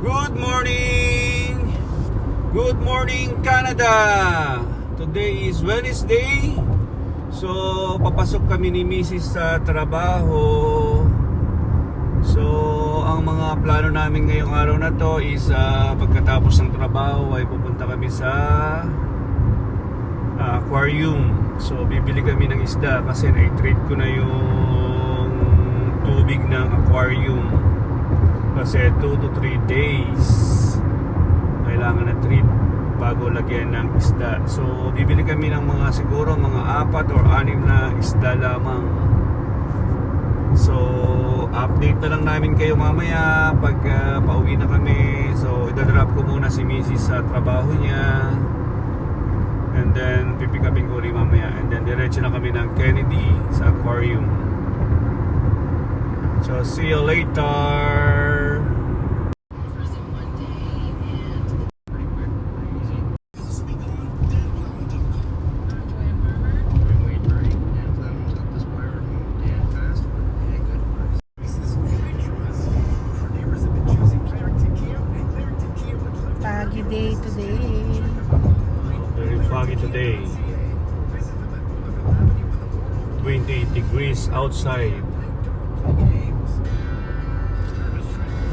Good morning! Good morning, Canada! Today is Wednesday. So, papasok kami ni Mrs. sa trabaho. So, ang mga plano namin ngayong araw na to is pagkatapos ng trabaho ay pupunta kami sa aquarium. So, bibili kami ng isda kasi na-treat ko na yung tubig ng aquarium. Kasi 2 to 3 days kailangan na treat bago lagyan ng isda. So bibili kami ng mga siguro mga 4 or 6 na isda lamang. So update na lang namin kayo mamaya pag pauwi na kami. So idadrop ko muna si Mrs. sa trabaho niya, and then pipikapin ko rin mamaya, and then diretso na kami ng Kennedy sa aquarium. So see you later. Foggy day today. Very foggy today. 28 degrees outside.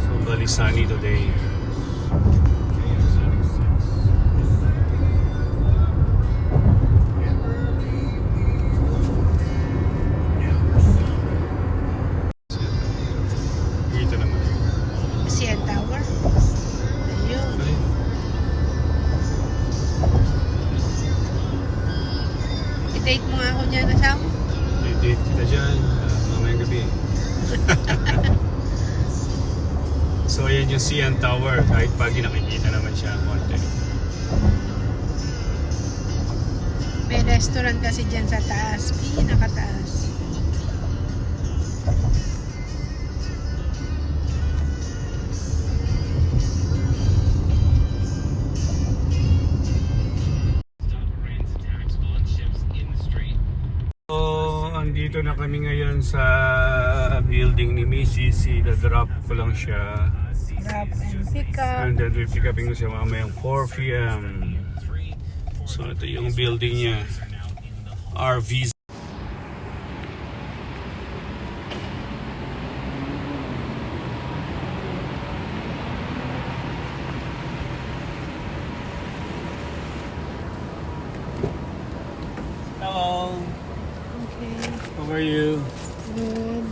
So very sunny today. Dito naman. CN Tower. Ayun. I-date mo nga ako dyan, Asam. Date kita dyan mamayang gabi. So ayan yung CN Tower. Kahit pagi nakikita naman siya konti. May restaurant kasi dyan sa taas. Pinakataas. Andito na kami ngayon sa building ni Mrs. I-drop ko lang siya. Drop and pick up. And then pick upin ko siya mamayang 4 p.m. So ito yung building niya. RV. Hello. Okay. How are you? Good.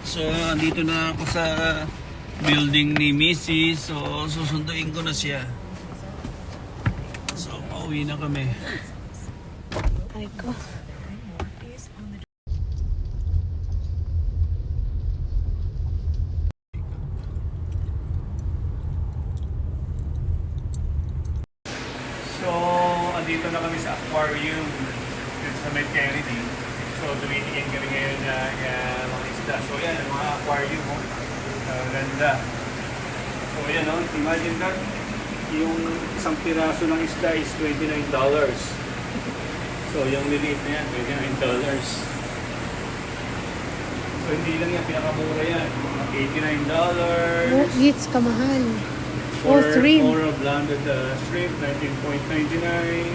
So, andito na ako sa building ni Mrs. So, susunduin ko na siya. So, pauwi na kami. Ay ko. So, andito na kami sa aquarium dito sa May Kennedy. So, tumitingin kami ngayon na mga isda. So, yan, ang mga aquarium mo. Ganda. So, yan, no? Imagine that. Yung isang piraso ng isda is $29. So, yung liliit na yan, $29. So, hindi lang yan, pinakamura yan. Mga $89. Gits kamahal. Oh, shrimp. Or a blended shrimp, 19.99.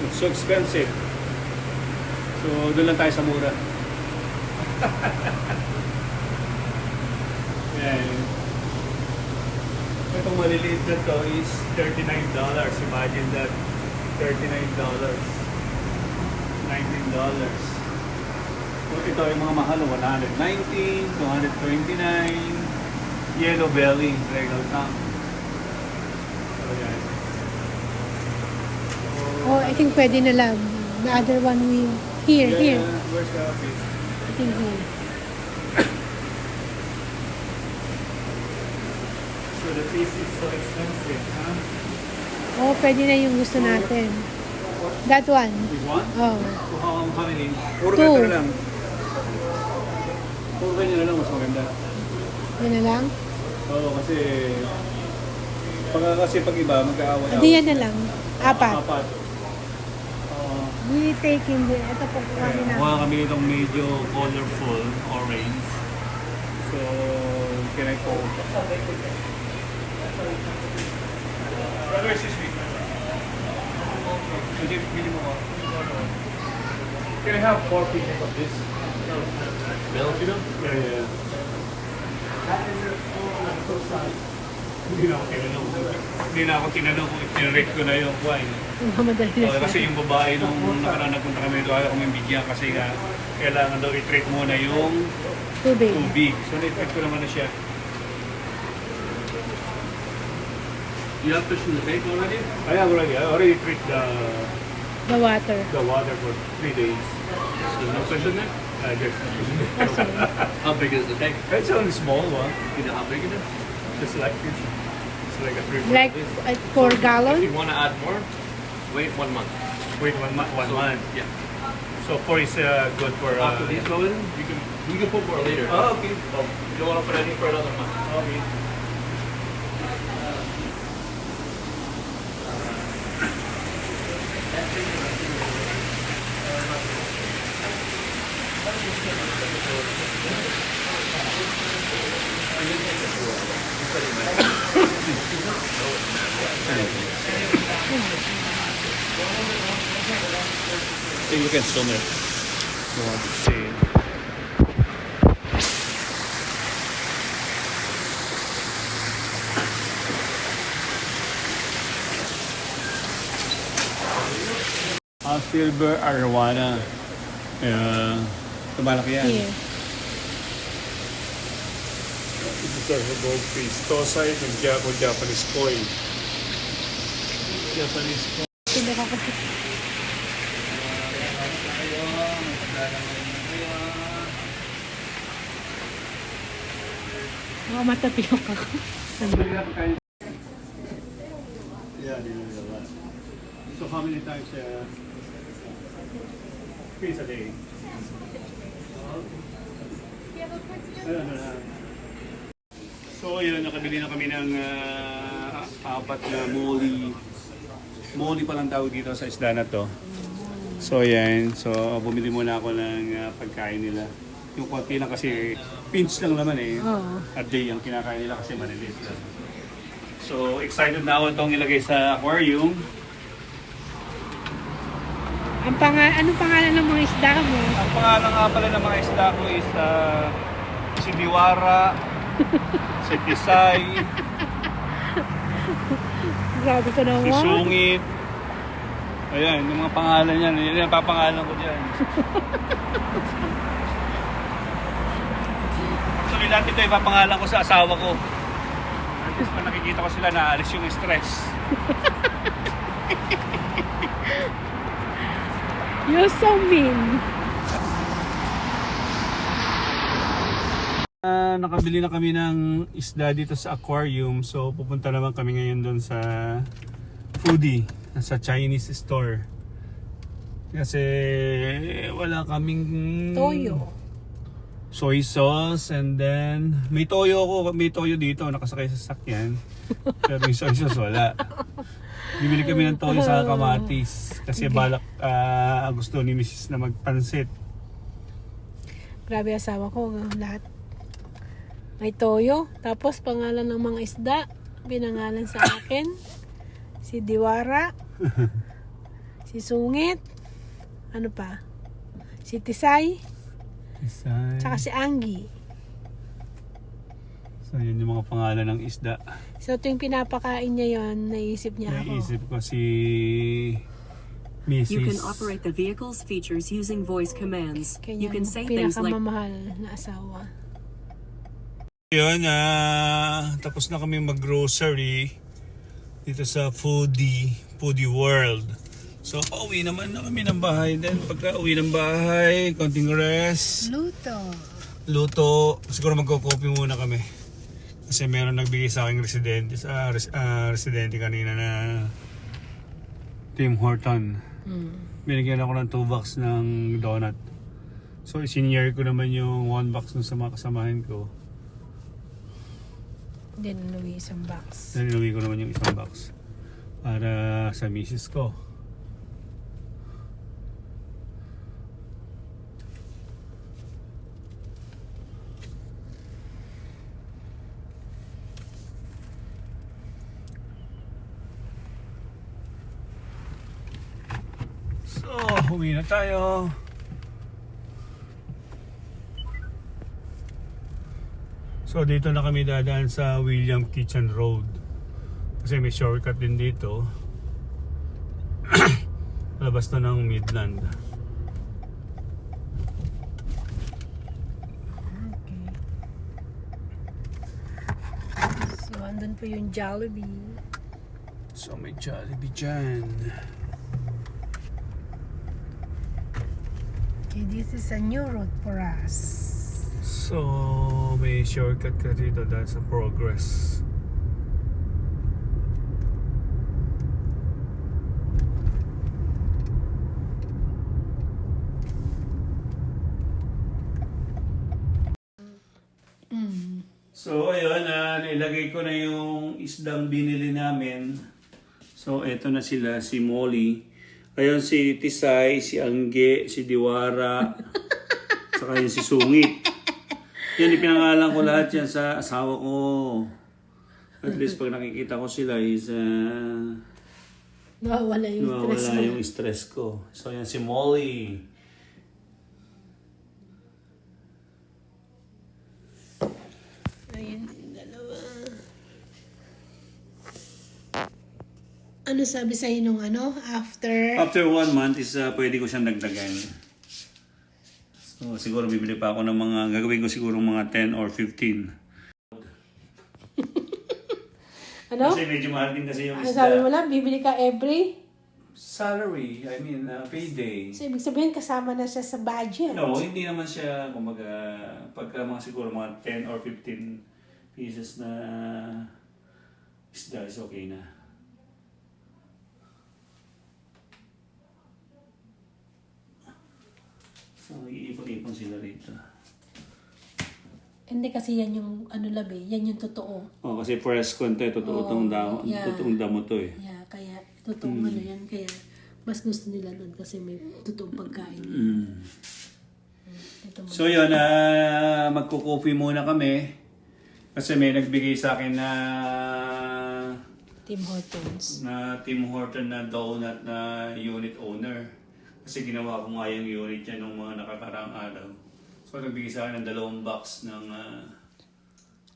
It's so expensive. So, doon lang tayo sa mura. Yan. Itong maliliit na to is $39. Imagine that. $39. $19. So, ito yung mga mahal, $119, $229. Yellow belly, regal tank. So, yan. Oh, I think pwede na lang. The other one we... Here, here. Where's the office? I think here. So the fish is so expensive, huh? Oh, pwede na yung gusto natin. That one. This one? Oh. So how many? Puro Two. ganito na lang. Puro ganyan na lang, mas maganda. Yan na lang? Oo, kasi pag iba, mag-aaway. Hindi yan na lang. 4. Apat. We take in the... Ito po kuhanin natin. Kuha kami itong medyo colorful, orange. So, Can I call? Brother, excuse me. Bili mo ko. Can I have 4 pieces of this? Filipino? Yeah. Hindi na ako tinanong kung i-rate ko na yung wine. Mamadali na Kasi siya. yung babae nung nakaraan nagpunta kami doon, ayaw kong bigyan kasi nga kailangan daw i-treat muna yung Tubig. tubig. So na-treat ko naman na siya. You have fish in the tank already? I already treat The water. the water for 3 days. There's no fish in there? Just, Kasi, How big is the tank? it's only small one. You know how big it is? Just like this. It's like a 3 like 4 If gallon? you want to add more, wait 1 month. Wait, 1 month. 1 month. Yeah. So 4 is good for... After these go in, you can put more later. Oh, okay. So you don't want to put any for another month. Okay. Take a look at film there. You want to see. Silver arowana. Tumalaki yan. Here. Ito sa goldfish. Tosay ng Japanese koi. Japanese koi. Pinaka ko. Mga matapiyok ako. Yeah, so how many times twice a day? So yun, nakabili na kami ng 4 na molly. Molly palang tawag dito sa isda na to. So yan, so bumili muna ako ng pagkain nila. Yung konti lang kasi pinch lang naman eh. Oo. A day ang kinakain nila kasi maliliit lang. So excited na ako itong ilagay sa aquarium. Anong pangalan ng mga isda mo? Ang pangalan nga pala ng mga isda ko is si Diwara, si Tisay, Grabe ka si naman. Sungit. Ayan, yung mga pangalan yan. Yan ang papangalan ko dyan. So lahat ito ipapangalan ko sa asawa ko. At least pag nakikita ko sila, naalis yung stress. You're so mean. Nakabili na kami ng isda dito sa aquarium. So pupunta naman kami ngayon doon sa foodie, sa Chinese store. Kasi wala kaming Toyo. soy sauce, and then may toyo dito nakasakay sa sakyan. Pero yung soy sauce wala. Bibili kami ng toyo sa kamatis kasi balak gusto ni Mrs. na magpansit. Grabe asawa ko. Lahat. May toyo. Tapos pangalan ng mga isda. Pinangalan sa akin. Si Diwara. Si Sungit. Ano pa? Si Tisay. Tsaka si Anggi. So yun yung mga pangalan ng isda. So tuwing pinapakain niya yon, naisip niya ako. Naisip ko si Mrs. You can operate the vehicle's features using voice commands. You Kanya can say things like, pinakamamahal na asawa. Yun, tapos na kami mag-grocery dito sa Foodie World. So, pauwi naman na kami ng bahay. Then, pagka uwi ng bahay, konting rest, luto. Siguro magko-coffee muna kami. Kasi meron nagbigay sa aking residente kanina na Tim Horton. Binigyan ako ng 2 box ng donut. So, isinyer ko naman yung 1 box nun sa mga kasamahan ko. Then, Louis, isang box. Then inuwi ko naman yung isang box para sa misis ko. uwi na tayo. So dito na kami dadaan sa William Kitchen Road. Kasi may shortcut din dito. Labas na ng Midland. Okay. So, andun po yung Jollibee. So may Jollibee dyan. Okay, this is a new road for us. So may shortcut ka dito dahil sa Progress. So ayun, nilagay ko na yung isdang binili namin. So eto na sila, si Molly. Ayun si Tisay, si Angge, si Diwara, saka yun si Sungit. Yan, ipinangalan ko lahat yan sa asawa ko. At least pag nakikita ko sila is Nawawala yung stress nawawala mo. yung stress ko. So yan si Molly. Ayan yung dalawa. Ano sabi sa'yo nung after? After 1 month is pwede ko siyang dagdagan. So siguro bibili pa ako ng mga, gagawin ko siguro mga 10 or 15. Ano? Kasi medyo mahal din kasi yung Ano sabi mo isda. lang? Bibili ka every? Salary, I mean payday. So, ibig sabihin kasama na siya sa budget. No, hindi naman siya, kumbaga, pagka mga siguro mga 10 or 15 pieces na isda is okay na. So, iipon-ipon sila rito. Hindi kasi yan yung labi. Yan yung totoo. Oh, kasi first content, totoo itong damo, yeah. totoong damo to eh. Yeah, kaya totoong yan. Kaya mas gusto nila doon kasi may totoong pagkain. Ito mo. So yun, magkukupi muna kami. Kasi may nagbigay sa akin na Tim Hortons. Tim Horton na donut na unit owner. Kasi ginawa ko nga yung unit niya nung mga nakakaraang araw. So nagbigay sa akin ng 2 box ng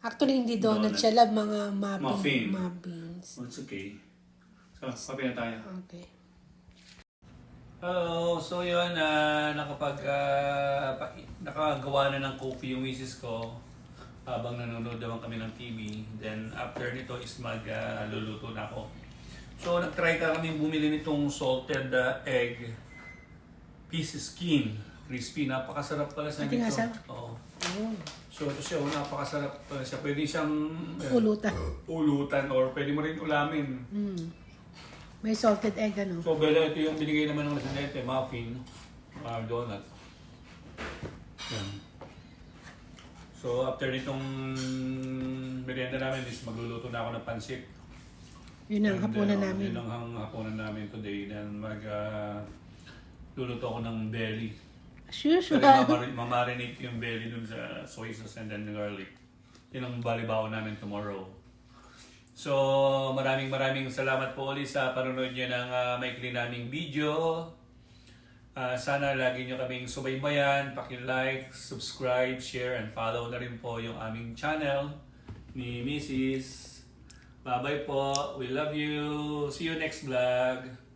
Actually, hindi donut Donut. siya lang. Mga Muffin. muffins. oh, it's okay. So, kape na tayo. Okay. Hello, so yun, nakagawa na ng coffee yung misis ko habang nanonood naman kami ng TV. Then after nito is magluluto na ako. So nag-try kami bumili nitong salted egg piece skin. Crispy, napakasarap pala sa Pati nga nito. sa- Oo. Oh. So ito siya, napakasarap pala siya. Pwede siyang Ulutan. or pwede mo rin ulamin. May salted egg, So, Bella, ito yung binigay naman ng Residente, muffin, donut. Yan. So, after nitong merienda namin is magluluto na ako ng pansit. Yun ang And, hapunan namin. Yun ang hapunan namin today. Then, luluto ako ng belly. Sure. Kasi mamarinate yung belly dun sa soy sauce and then garlic. Yun ang balibaw namin tomorrow. So, maraming salamat po ulit sa panonood nyo ng maikli naming video. Sana lagi nyo kaming subaybayan, paki-like, subscribe, share, and follow na rin po yung aming channel ni Mrs. Bye-bye po. We love you. See you next vlog.